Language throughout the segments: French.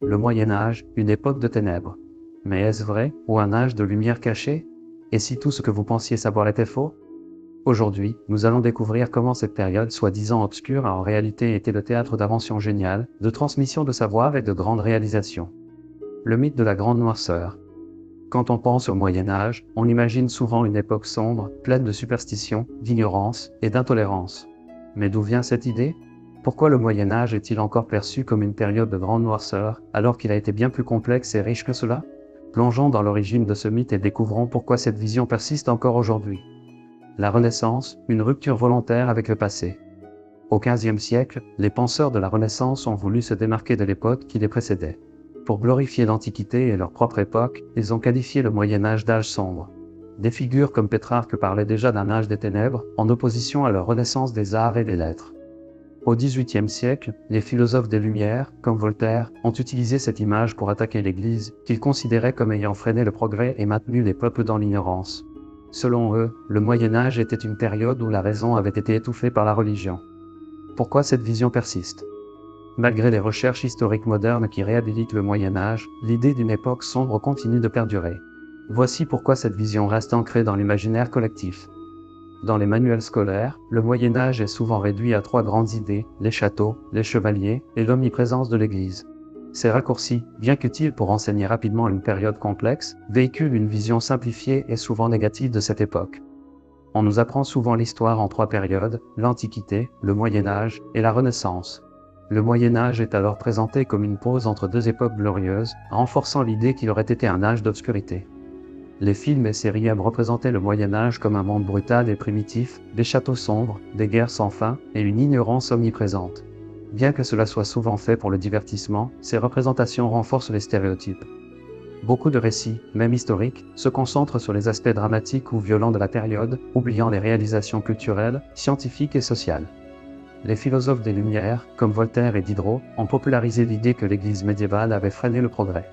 Le Moyen Âge, une époque de ténèbres. Mais est-ce vrai, ou un âge de lumière cachée? Et si tout ce que vous pensiez savoir était faux? Aujourd'hui, nous allons découvrir comment cette période soi-disant obscure a en réalité été le théâtre d'inventions géniales, de transmission de savoir et de grandes réalisations. Le mythe de la Grande Noirceur. Quand on pense au Moyen Âge, on imagine souvent une époque sombre, pleine de superstitions, d'ignorance et d'intolérance. Mais d'où vient cette idée? Pourquoi le Moyen Âge est-il encore perçu comme une période de grande noirceur, alors qu'il a été bien plus complexe et riche que cela? Plongeons dans l'origine de ce mythe et découvrons pourquoi cette vision persiste encore aujourd'hui. La Renaissance, une rupture volontaire avec le passé. Au XVe siècle, les penseurs de la Renaissance ont voulu se démarquer de l'époque qui les précédait. Pour glorifier l'Antiquité et leur propre époque, ils ont qualifié le Moyen Âge d'âge sombre. Des figures comme Pétrarque parlaient déjà d'un âge des ténèbres, en opposition à leur renaissance des arts et des lettres. Au XVIIIe siècle, les philosophes des Lumières, comme Voltaire, ont utilisé cette image pour attaquer l'Église, qu'ils considéraient comme ayant freiné le progrès et maintenu les peuples dans l'ignorance. Selon eux, le Moyen Âge était une période où la raison avait été étouffée par la religion. Pourquoi cette vision persiste? Malgré les recherches historiques modernes qui réhabilitent le Moyen Âge, l'idée d'une époque sombre continue de perdurer. Voici pourquoi cette vision reste ancrée dans l'imaginaire collectif. Dans les manuels scolaires, le Moyen Âge est souvent réduit à trois grandes idées, les châteaux, les chevaliers et l'omniprésence de l'Église. Ces raccourcis, bien qu'utiles pour enseigner rapidement une période complexe, véhiculent une vision simplifiée et souvent négative de cette époque. On nous apprend souvent l'histoire en trois périodes, l'Antiquité, le Moyen Âge et la Renaissance. Le Moyen Âge est alors présenté comme une pause entre deux époques glorieuses, renforçant l'idée qu'il aurait été un âge d'obscurité. Les films et séries aiment représenter le Moyen Âge comme un monde brutal et primitif, des châteaux sombres, des guerres sans fin et une ignorance omniprésente. Bien que cela soit souvent fait pour le divertissement, ces représentations renforcent les stéréotypes. Beaucoup de récits, même historiques, se concentrent sur les aspects dramatiques ou violents de la période, oubliant les réalisations culturelles, scientifiques et sociales. Les philosophes des Lumières, comme Voltaire et Diderot, ont popularisé l'idée que l'Église médiévale avait freiné le progrès.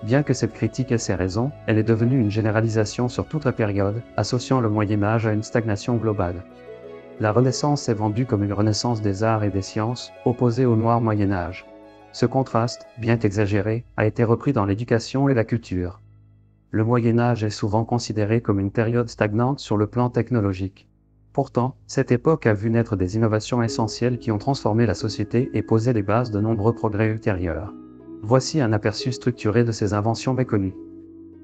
Bien que cette critique ait ses raisons, elle est devenue une généralisation sur toute la période, associant le Moyen Âge à une stagnation globale. La Renaissance est vendue comme une renaissance des arts et des sciences, opposée au noir Moyen Âge. Ce contraste, bien qu'exagéré, a été repris dans l'éducation et la culture. Le Moyen Âge est souvent considéré comme une période stagnante sur le plan technologique. Pourtant, cette époque a vu naître des innovations essentielles qui ont transformé la société et posé les bases de nombreux progrès ultérieurs. Voici un aperçu structuré de ces inventions méconnues.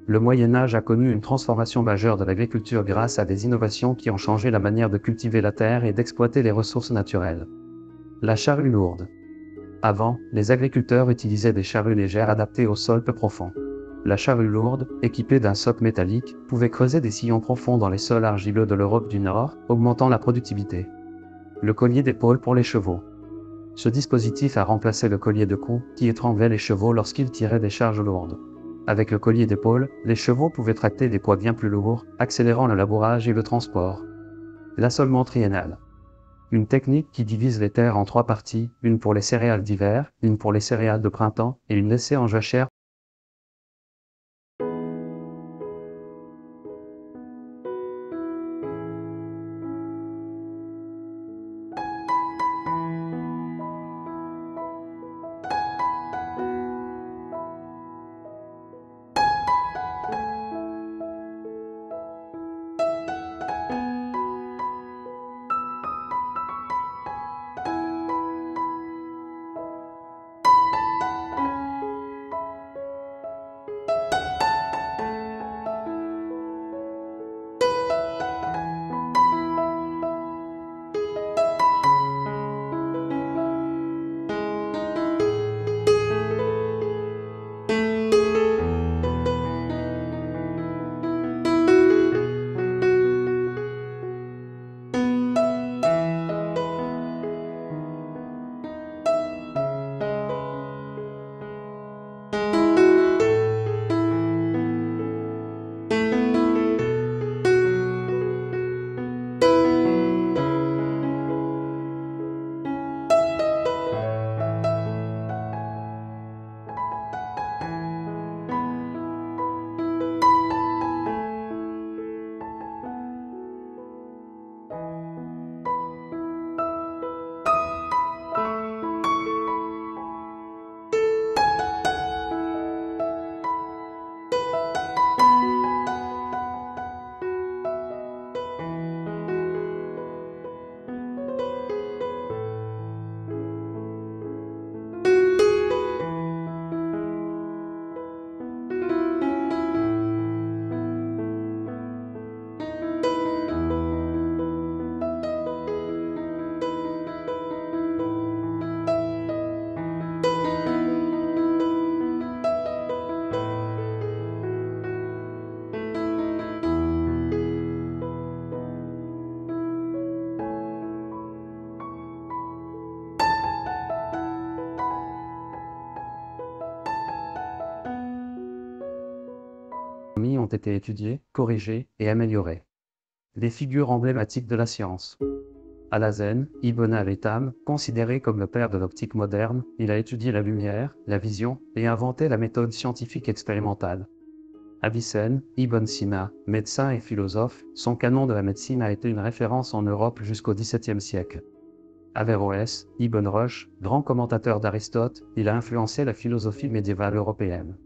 Le Moyen Âge a connu une transformation majeure de l'agriculture grâce à des innovations qui ont changé la manière de cultiver la terre et d'exploiter les ressources naturelles. La charrue lourde. Avant, les agriculteurs utilisaient des charrues légères adaptées aux sols peu profonds. La charrue lourde, équipée d'un soc métallique, pouvait creuser des sillons profonds dans les sols argileux de l'Europe du Nord, augmentant la productivité. Le collier d'épaule pour les chevaux. Ce dispositif a remplacé le collier de cou, qui étranglait les chevaux lorsqu'ils tiraient des charges lourdes. Avec le collier d'épaule, les chevaux pouvaient tracter des poids bien plus lourds, accélérant le labourage et le transport. L'assolement triennal. Une technique qui divise les terres en trois parties, une pour les céréales d'hiver, une pour les céréales de printemps, et une laissée en jachère. ont été étudiées, corrigées et améliorées. Les figures emblématiques de la science. Alhazen, Ibn al-Haytham, considéré comme le père de l'optique moderne, il a étudié la lumière, la vision, et inventé la méthode scientifique expérimentale. Avicenne, Ibn Sina, médecin et philosophe, son canon de la médecine a été une référence en Europe jusqu'au XVIIe siècle. Averroès, Ibn Rushd, grand commentateur d'Aristote, il a influencé la philosophie médiévale européenne.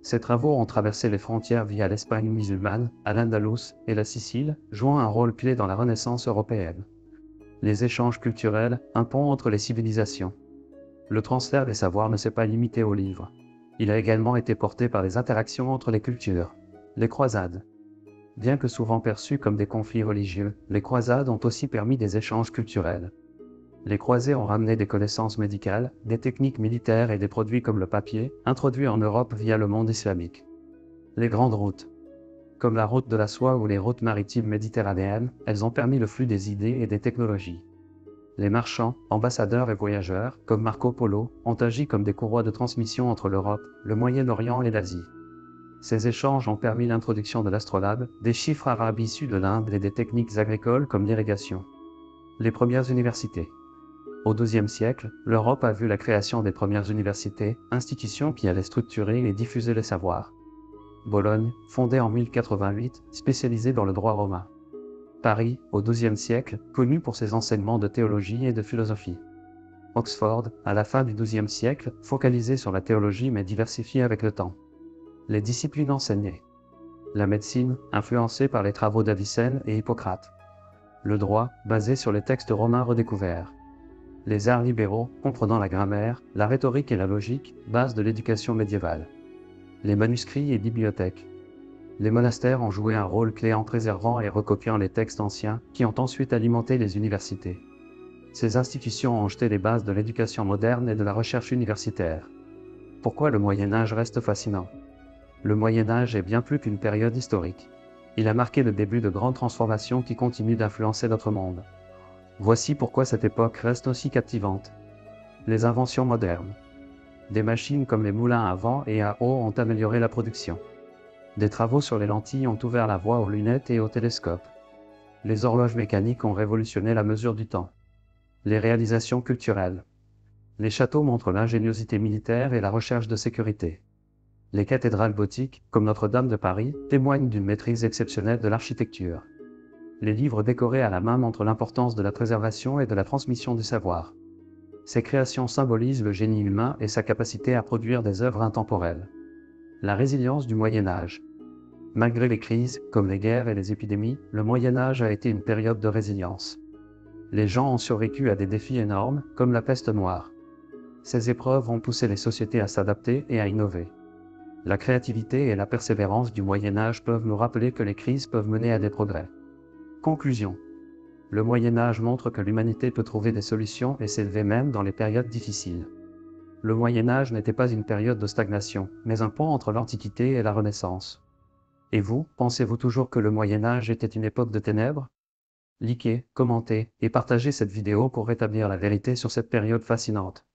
Ses travaux ont traversé les frontières via l'Espagne musulmane, à l'Andalous et la Sicile, jouant un rôle clé dans la Renaissance européenne. Les échanges culturels, un pont entre les civilisations. Le transfert des savoirs ne s'est pas limité aux livres. Il a également été porté par les interactions entre les cultures. Les croisades. Bien que souvent perçues comme des conflits religieux, les croisades ont aussi permis des échanges culturels. Les croisés ont ramené des connaissances médicales, des techniques militaires et des produits comme le papier, introduits en Europe via le monde islamique. Les grandes routes. Comme la route de la soie ou les routes maritimes méditerranéennes, elles ont permis le flux des idées et des technologies. Les marchands, ambassadeurs et voyageurs, comme Marco Polo, ont agi comme des courroies de transmission entre l'Europe, le Moyen-Orient et l'Asie. Ces échanges ont permis l'introduction de l'astrolabe, des chiffres arabes issus de l'Inde et des techniques agricoles comme l'irrigation. Les premières universités. Au XIIe siècle, l'Europe a vu la création des premières universités, institutions qui allaient structurer et diffuser les savoirs. Bologne, fondée en 1088, spécialisée dans le droit romain. Paris, au XIIe siècle, connu pour ses enseignements de théologie et de philosophie. Oxford, à la fin du XIIe siècle, focalisé sur la théologie mais diversifié avec le temps. Les disciplines enseignées. La médecine, influencée par les travaux d'Avicenne et Hippocrate. Le droit, basé sur les textes romains redécouverts. Les arts libéraux, comprenant la grammaire, la rhétorique et la logique, base de l'éducation médiévale. Les manuscrits et bibliothèques. Les monastères ont joué un rôle clé en préservant et recopiant les textes anciens, qui ont ensuite alimenté les universités. Ces institutions ont jeté les bases de l'éducation moderne et de la recherche universitaire. Pourquoi le Moyen-Âge reste fascinant? Le Moyen-Âge est bien plus qu'une période historique. Il a marqué le début de grandes transformations qui continuent d'influencer notre monde. Voici pourquoi cette époque reste aussi captivante. Les inventions modernes. Des machines comme les moulins à vent et à eau ont amélioré la production. Des travaux sur les lentilles ont ouvert la voie aux lunettes et aux télescopes. Les horloges mécaniques ont révolutionné la mesure du temps. Les réalisations culturelles. Les châteaux montrent l'ingéniosité militaire et la recherche de sécurité. Les cathédrales gothiques, comme Notre-Dame de Paris, témoignent d'une maîtrise exceptionnelle de l'architecture. Les livres décorés à la main montrent l'importance de la préservation et de la transmission du savoir. Ces créations symbolisent le génie humain et sa capacité à produire des œuvres intemporelles. La résilience du Moyen-Âge. Malgré les crises, comme les guerres et les épidémies, le Moyen-Âge a été une période de résilience. Les gens ont survécu à des défis énormes, comme la peste noire. Ces épreuves ont poussé les sociétés à s'adapter et à innover. La créativité et la persévérance du Moyen-Âge peuvent nous rappeler que les crises peuvent mener à des progrès. Conclusion. Le Moyen-Âge montre que l'humanité peut trouver des solutions et s'élever même dans les périodes difficiles. Le Moyen-Âge n'était pas une période de stagnation, mais un pont entre l'Antiquité et la Renaissance. Et vous, pensez-vous toujours que le Moyen-Âge était une époque de ténèbres? Likez, commentez et partagez cette vidéo pour rétablir la vérité sur cette période fascinante.